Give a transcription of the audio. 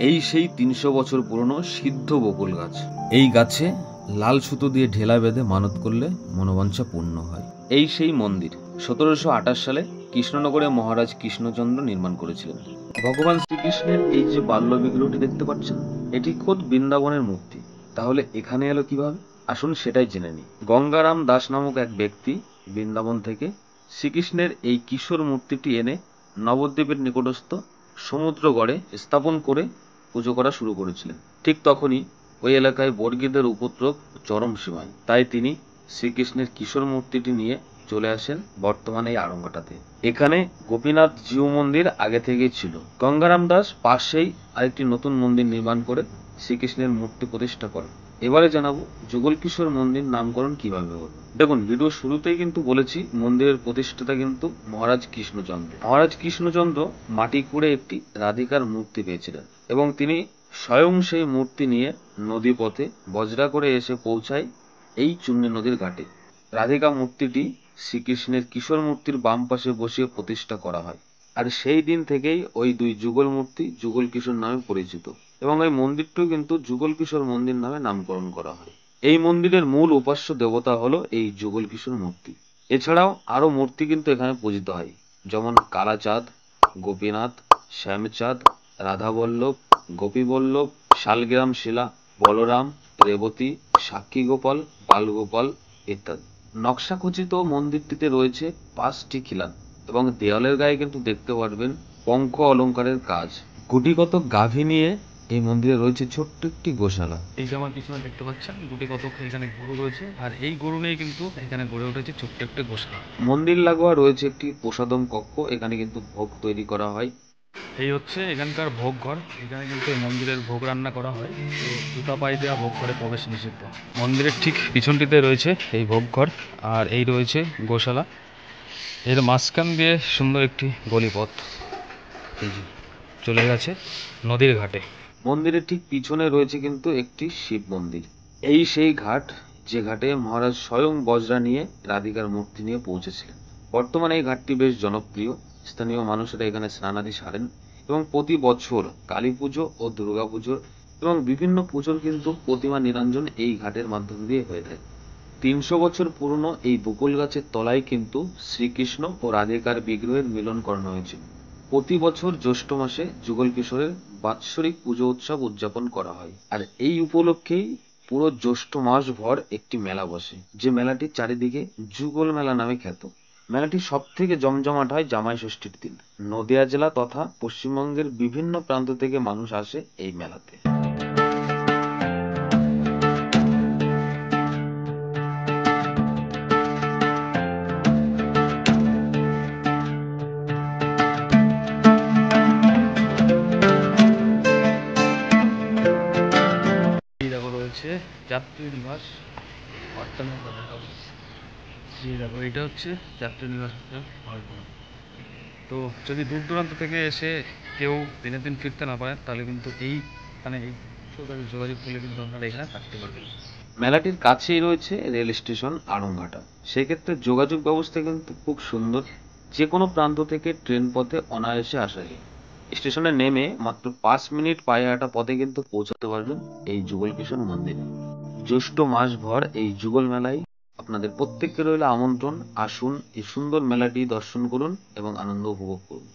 এই সেই ৩০০ বছর পুরনো সিদ্ধ বকুল গাছ। এই গাছে লাল সুতো দিয়ে ঢেলা বেঁধে মানত করলে মনোবাঞ্ছা পূর্ণ হয়। এই সেই মন্দির ১৭২৮ সালে কৃষ্ণনগরে মহারাজ কৃষ্ণচন্দ্র নির্মাণ করেছিলেন। ভগবান শ্রীকৃষ্ণের এই যে বাল্য বিগ্রহটি দেখতে পাচ্ছেন, এটি খোদ বৃন্দাবনের মূর্তি। তাহলে এখানে এলো কিভাবে? আসুন সেটাই জেনে নিই। গঙ্গারাম দাস নামক এক ব্যক্তি বৃন্দাবন থেকে শ্রীকৃষ্ণের এই কিশোর মূর্তিটি এনে নবদ্বীপের নিকটস্থ সমুদ্রগড়ে স্থাপন করে পুজো করা শুরু করেছিলেন। ঠিক তখনই ওই এলাকায় বর্গীদের উপদ্রব চরম সীমায়। তাই তিনি শ্রীকৃষ্ণের কিশোর মূর্তিটি নিয়ে চলে আসেন বর্তমানে এই আড়ংঘাটাতে। এখানে গোপীনাথ জিউ মন্দির আগে থেকেই ছিল। গঙ্গারাম দাস পাশেই আরেকটি নতুন মন্দির নির্মাণ করে শ্রীকৃষ্ণের মূর্তি প্রতিষ্ঠা করেন। এবারে জানাবো যুগল কিশোর মন্দির নামকরণ কিভাবে হলো। দেখুন, ভিডিও শুরুতেই কিন্তু বলেছি মন্দিরের প্রতিষ্ঠাতা কিন্তু মহারাজ কৃষ্ণচন্দ্র। মহারাজ কৃষ্ণচন্দ্র মাটি খুঁড়ে একটি রাধিকার মূর্তি পেয়েছিলেন এবং তিনি স্বয়ং সেই মূর্তি নিয়ে নদী পথে বজরা করে এসে পৌঁছায় এই চুন্নি নদীর ঘাটে। রাধিকা মূর্তিটি শ্রীকৃষ্ণের কিশোর মূর্তির বাম পাশে বসিয়ে প্রতিষ্ঠা করা হয়। আর সেই দিন থেকেই ওই দুই যুগল মূর্তি যুগল কিশোর নামে পরিচিত এবং এই মন্দিরটিও কিন্তু যুগল কিশোর মন্দির নামে নামকরণ করা হয়। এই মন্দিরের মূল উপাস্য দেবতা হলো এই যুগল কিশোর মূর্তি। এছাড়াও আরো মূর্তি কিন্তু এখানে পূজিত হয়, যেমন কালাচাঁদ, গোপীনাথ, শ্যামচাঁদ, রাধাবল্লভ, গোপীবল্লভ, শালগ্রাম শিলা, বলরাম, রেবতী, সাক্ষী গোপাল, বালগোপাল ইত্যাদি। নকশা খচিত মন্দিরটিতে রয়েছে 5টি খিলান এবং দেওয়ালের গায়ে কিন্তু দেখতে পারবেন পঙ্খ অলঙ্কারের কাজ। গুটি কতক গাভী নিয়ে এই মন্দিরে রয়েছে ছোট্ট একটি গোশালা। এই যে আমার পিছনে দেখতে পাচ্ছেন গুটি কতক এখানে গরু রয়েছে, আর এই গরু নিয়ে কিন্তু এখানে গড়ে উঠেছে ছোট্ট একটা গোশালা। মন্দির লাগোয়া রয়েছে একটি প্রসাদম কক্ষ, এখানে কিন্তু ভোগ তৈরি করা হয়। এই হচ্ছে এখানকার ভোগ ঘর। এখানে কিন্তু এই মন্দিরের ভোগ রান্না করা হয়। তো জুতা পায়ে দেওয়া ভোগ ঘরে প্রবেশ নিষিদ্ধ। মন্দিরের ঠিক পিছনটিতে রয়েছে এই ভোগ ঘর, আর এই রয়েছে গোশালা। এর মাঝখান দিয়ে সুন্দর একটি গলিপথ এই যে চলে গেছে নদীর ঘাটে। মন্দিরের ঠিক পিছনে রয়েছে কিন্তু একটি শিব মন্দির। এই সেই ঘাট যে ঘাটে মহারাজ স্বয়ং বজরা নিয়ে রাধিকার মূর্তি নিয়ে পৌঁছেছিলেন। বর্তমানে এই ঘাটটি বেশ জনপ্রিয়। স্থানীয় মানুষেরা এখানে স্নানাদি সারেন এবং প্রতি বছর কালী পুজো ও দুর্গা পুজোর এবং বিভিন্ন পুজোর কিন্তু প্রতিমা নিরঞ্জন এই ঘাটের মাধ্যম দিয়ে হয়ে থাকে। ৩০০ বছর পুরনো এই বকুল গাছের তলায় কিন্তু শ্রীকৃষ্ণ ও রাধিকার বিগ্রহের মিলন করানো হয়েছিল। প্রতি বছর জ্যৈষ্ঠ মাসে যুগল কিশোরের বাৎসরিক পুজো উৎসব উদযাপন করা হয়। আর এই উপলক্ষেই পুরো জ্যৈষ্ঠ মাস ভর একটি মেলা বসে, যে মেলাটি চারিদিকে যুগল মেলা নামে খ্যাত। মেলাটি সব থেকে জমজমাট হয় জামাই ষষ্ঠীর দিন। নদিয়া জেলা তথা পশ্চিমবঙ্গের বিভিন্ন প্রান্ত থেকে মানুষ আসে এই মেলাতে। রয়েছে যাত্রী নিবাস দেখো, এটা হচ্ছে যাত্রী নিবাস। তো যদি দূর দূরান্ত থেকে এসে কেউ দিনের দিন ফিরতে না পারেন, তাহলে কিন্তু এইখানে এই যোগাযোগ করলে কিন্তু আপনারা এখানে থাকতে পারবেন। মেলাটির কাছেই রয়েছে রেল স্টেশন আড়ংঘাটা। সেক্ষেত্রে যোগাযোগ ব্যবস্থা কিন্তু খুব সুন্দর। যে কোনো প্রান্ত থেকে ট্রেন পথে অনায়াসে আসা যায়। স্টেশনে নেমে মাত্র 5 মিনিট পায়ে হাঁটা পথে কিন্তু পৌঁছাতে পারবেন এই যুগল কিশোর মন্দিরে। জ্যৈষ্ঠ মাস ভর এই যুগল মেলায় আপনাদের প্রত্যেককে রইল আমন্ত্রণ। আসুন এই সুন্দর মেলাটি দর্শন করুন এবং আনন্দ উপভোগ করুন।